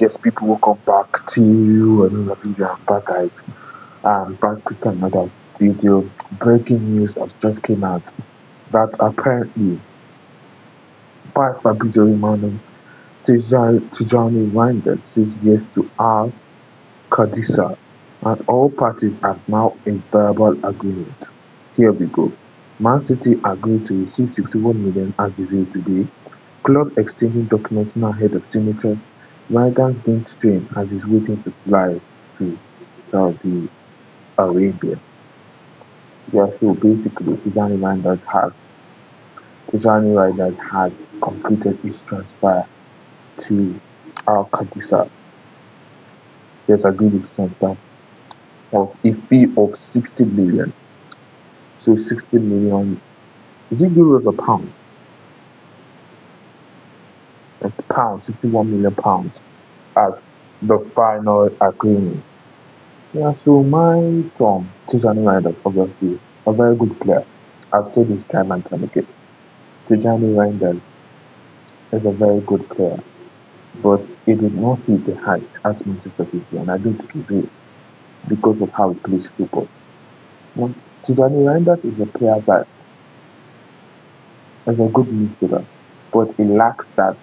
Yes, people will come back to another video and back with another video. Breaking news has just came out that apparently by Fabrizio Romano, Tijani Reijnders says yes to QADISIAH, and all parties have now a verbal agreement. Here we go. Man City agreed to receive 61 million as revealed today. Club exchanging documents now ahead of signature. Reijnders being Spain as he's waiting to fly to Saudi Arabia. Yeah, so basically Tijani Reijnders has completed his transfer to QADISIAH. He has agreed his transfer of a fee of 60 million. So 60 million, is it euros or pounds? It's pounds, 61 million pounds as the final agreement. Yeah, so my Tijani Reijnders, obviously, a very good player. I've said this time and time again. Tijani Reijnders is a very good player, but he did not hit the height at Manchester City, and I don't think he will because of how he plays football. Now, Tijani Reijnders is a player that is a good midfielder, but he lacks that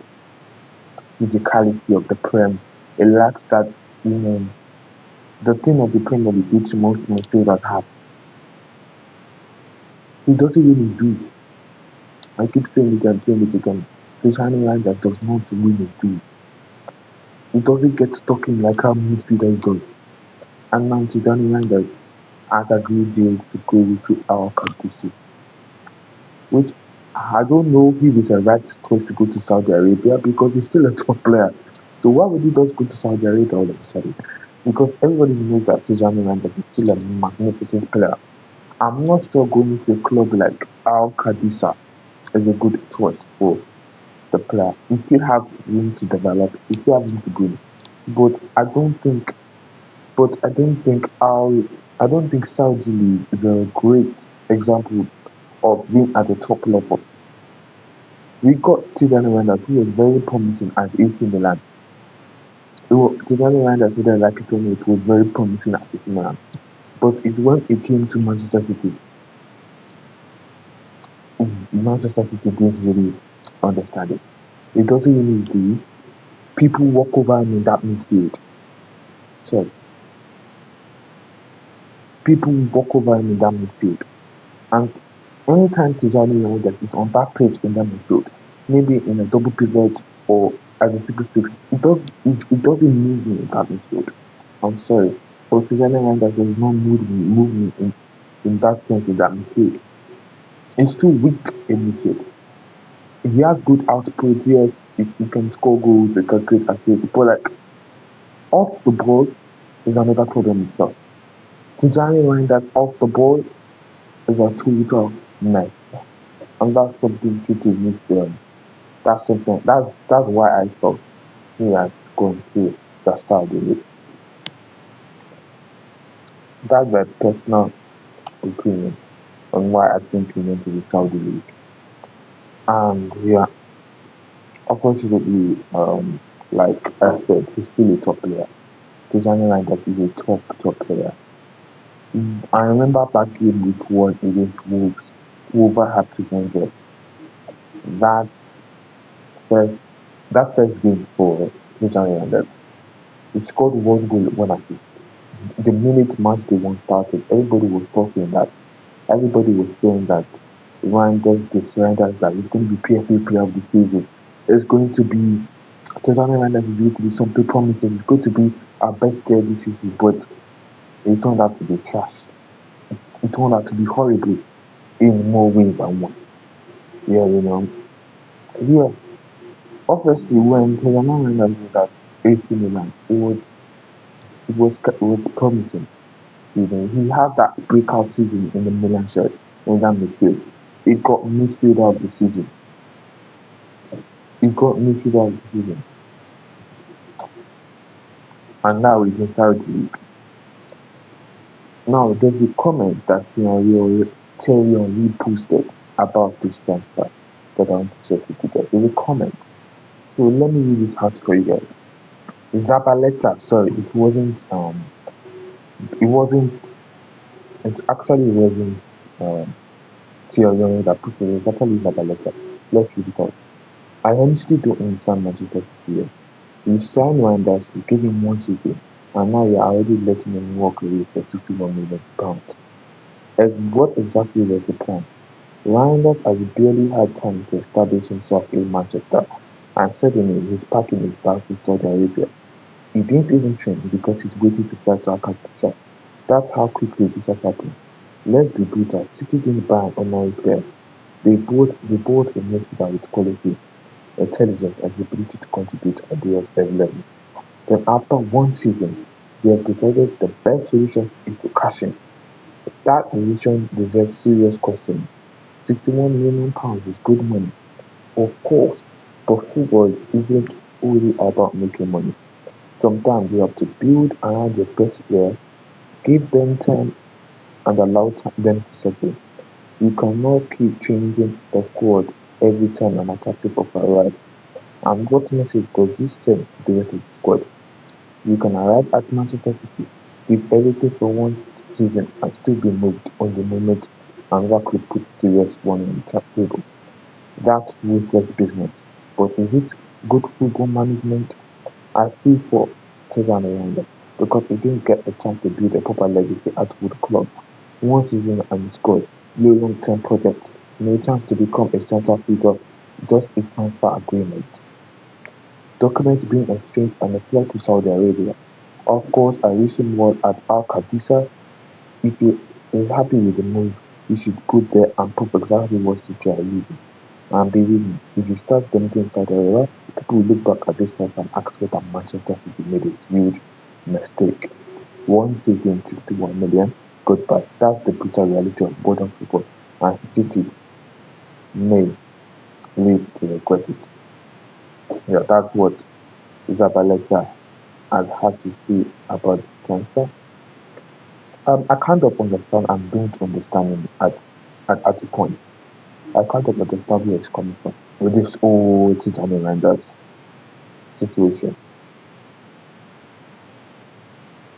physicality of the Prem. He lacks that, the thing of the Premier League which most midfielders have. He doesn't really do it. I keep saying it and saying it again. Tijani Reijnders does not really do it. He doesn't get stuck in like how midfielders do. And now Tijani Reijnders has agreed deal to go to our country, which I don't know if it's a right choice to go to Saudi Arabia because he's still a top player. So why would he just go to Saudi Arabia all of a sudden? Because everybody knows that Tijani Reijnders is still a magnificent player. I'm not sure going to a club like QADISIAH is a good choice for the player. He still have room to develop, he still have room to grow. But I don't think Saudi League is a great example of being at the top level. We got Tijani Reijnders, who was very promising at AC Milan. Tijani Reijnders, whether like it or not, was very promising at AC Milan. But it's when it came to Manchester City, Manchester City didn't really understand it. It doesn't really do. People walk over him in that midfield. So people walk over him in that midfield. And anytime Tijani Reijnders is on that pitch in that midfield, maybe in a double pivot or as a 6-6, it doesn't move me in that midfield. I'm sorry. But Tijani Reijnders does not move me in that sense in that midfield. It's too weak in midfield. He has good output, yes, he can score goals, he can create assists, but like off the ball is another problem itself. Tijani Reijnders off the ball is a total mess. And that's something City needs to that's something that's why I thought he has gone to the Saudi League. That's my personal opinion on why I think he went to the Saudi League. And yeah, unfortunately, like I said, he's still a top player. Tijani Reijnders is a top player. I remember back in week 1 against Wolves, Wolverhampton. That first that first game for Tijani Reijnders, he scored 1 goal, 1 assist. The minute match day 1 started, everybody was talking that everybody was saying that Reijnders that he's going to be PFA player of the season. It's going to be Tijani Reijnders is going to be something promising. It's going to be our best player this season, but it turned out to be trash. It turned out to be horrible in more ways than one. Yeah, Yeah, obviously when Tijani Reijnders was at AC Milan, it was promising. He had that breakout season in the Milan shirt in that midfield. He got midfielder of the season. And now he's in Saudi League. Now there's a comment that Thierry Henry posted about this transfer that I want to check it together. There's a comment. So let me read this out for you guys. Zabaleta, sorry, it wasn't, it actually wasn't, um, Thierry that put it, it's actually Zabaleta. Let's read it out. I honestly don't understand Manchester City here. You signed Reijnders, you gave him 1 season, and now you're already letting him walk away for £61 million. And what exactly was the plan? Reijnders has barely had time to establish himself in Manchester, and suddenly he's packing his bags to Saudi Arabia. He didn't even train because he's waiting to fly to Akatsisa. That's how quickly this has happened. Let's be brutal, City didn't buy an ordinary player. They bought a midfielder with quality, intelligence, and the ability to contribute at the FM level. Then after 1 season, they have decided the best solution is to cash in. That decision deserves serious questioning. £61 million is good money, of course, but football isn't only about making money. Sometimes you have to build around your best players, give them time, and allow them to settle. You cannot keep changing the squad every time an attractive offer arrives. And what message does this send to the rest of the squad? You can arrive at Manchester City, give everything for 1 season and still be moved on the moment another club puts serious one on the table. That's ruthless business. But is it good football management? I feel for Cesar Miranda because he didn't get a chance to build a proper legacy at Wood Club. 1 season and he scored. No long-term project. No chance to become a central figure. Just a transfer agreement. Documents being exchanged and a flight to Saudi Arabia. Of course, I wish him well at Al Qadisiyah. If he is happy with the move, he should go there and prove exactly what City are using. And believe me, if he starts dominating Saudi Arabia, people will look back at this time and ask whether Manchester City made a huge mistake. 1 season, 61 million, goodbye. That's the brutal reality of modern football, and City may live to regret it. Yeah, that's what Zabaleta has had to say about the transfer. I kind of understand and don't understand him at the point. I kind of understand where he's coming from with this whole Tijani Reijnders situation.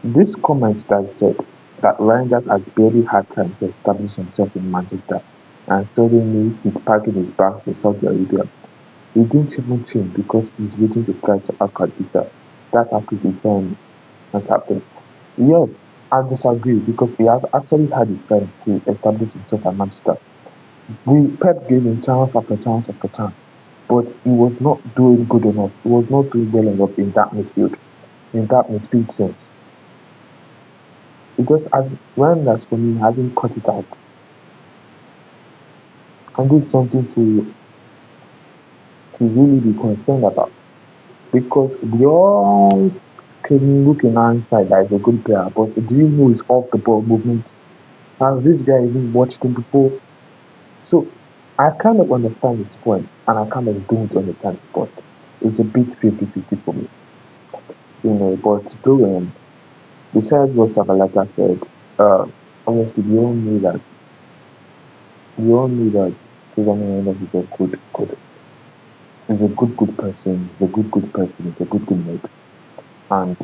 This comment that said that Reijnders has barely had time to establish himself in Manchester and suddenly he's packing his bags for Saudi Arabia. He didn't even change because he's waiting to fly to Al-Qadisiyah. That's how quickly time has happened. Yes, I disagree because he has actually had his time to establish himself at Manchester. Pep gave him chance after chance after chance, but he was not doing good enough. He was not doing well enough in that midfield sense. Because as Reijnders for me hasn't cut it out. And this is something to really be concerned about. Because we all can look in hindsight that he's a good player, but do you know his off the ball movement? Has this guy even watched him before? So I kind of understand his point, and I kind of don't understand his point. It's a bit 50-50 for me, But though, besides what Sabalata said, uh, honestly, we all knew that Susan Hernandez is a good person. He's a good person. He's a good mate, and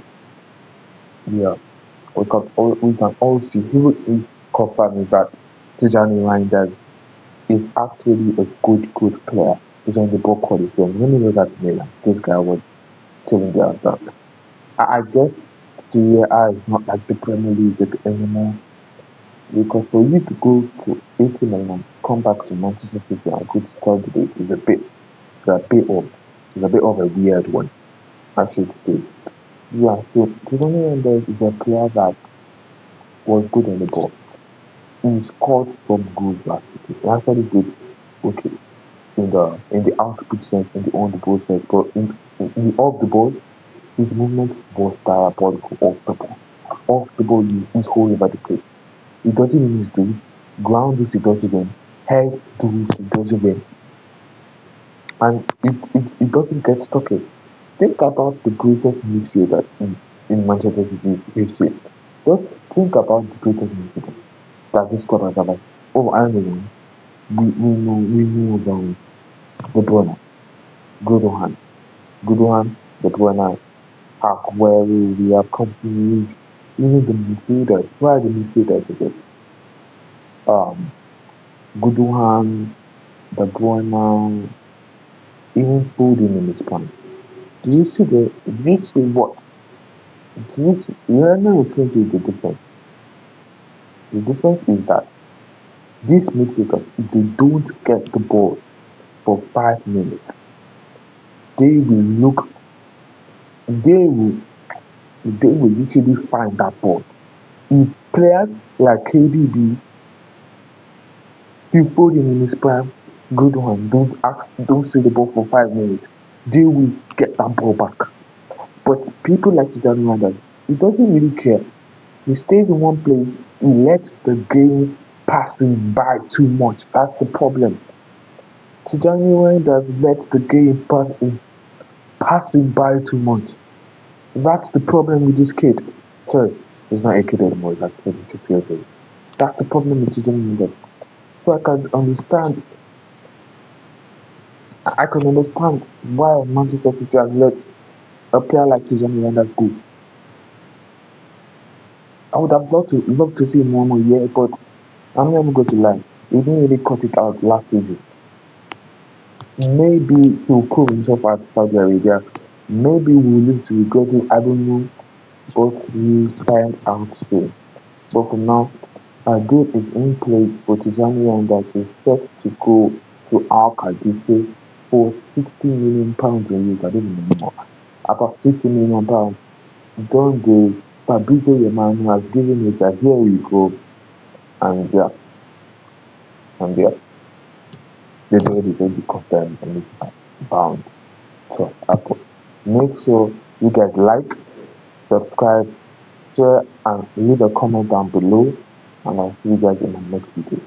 yeah, we can all see who is confirming that Tijani Reinders is actually a good player. He's on the ball quality. Let me know that Milan. This guy was telling the other. I guess Serie A is not like the Premier League anymore because for you to go to AC Milan, come back to Manchester City and go to Saudi League is a bit of a weird one, I should say. Yeah, so Tijani Reinders is a player that was good on the ball. He scored some goals last season. He actually did okay in the output sense, in the on the ball sense, but in off the ball, his movement was diabolical off the ball. Off the ball, he's all over the place. He doesn't even miss those. Ground it, he doesn't win. Head to it, he doesn't win. And it doesn't get stuck in. Think about the greatest midfielder in Manchester City history. Just think about the greatest midfielder that this squad has ever. Oh, I know one. We know De Bruyne, Gundogan, De Bruyne. Aguero, we have companies, even the midfielders. Why the midfielders? Because um, Guduhan, De Bruyne, even Foden in his prime. Do you see the? Do you see what? Do you see? You know what change is the difference? The difference is that these midfielders, if they don't get the ball for 5 minutes, they will look. They will. They will literally find that ball. If players like KDB, Phil Foden in his prime, good one, don't see the ball for 5 minutes, they will get that ball back. But people like Tijani Randall, he doesn't really care. He stays in one place, he lets the game pass him by too much. That's the problem. Tijani Randall lets the game pass him by too much. That's the problem with this kid. Sorry, he's not a kid anymore, he's like 26 years old. That's the problem with Tijani Randall. So I can understand why Manchester City has let a player like Tijani Randall go. I would have loved to see him one more year, but I'm not even going to lie. He didn't really cut it out last season. Maybe he'll prove himself at Saudi Arabia. Maybe we'll live to regret it. I don't know. But he tried out still. But for now, a deal is in place for Tijani Randall is set to go to Al QADISIAH for £60 million a year. I don't even know. About £60 million. Don't the Fabrizio Romano has given it a here we go, and yeah, the deal is going to be confirmed and it's bound to happen. Make sure you guys like, subscribe, share, and leave a comment down below, and I'll see you guys in the next video.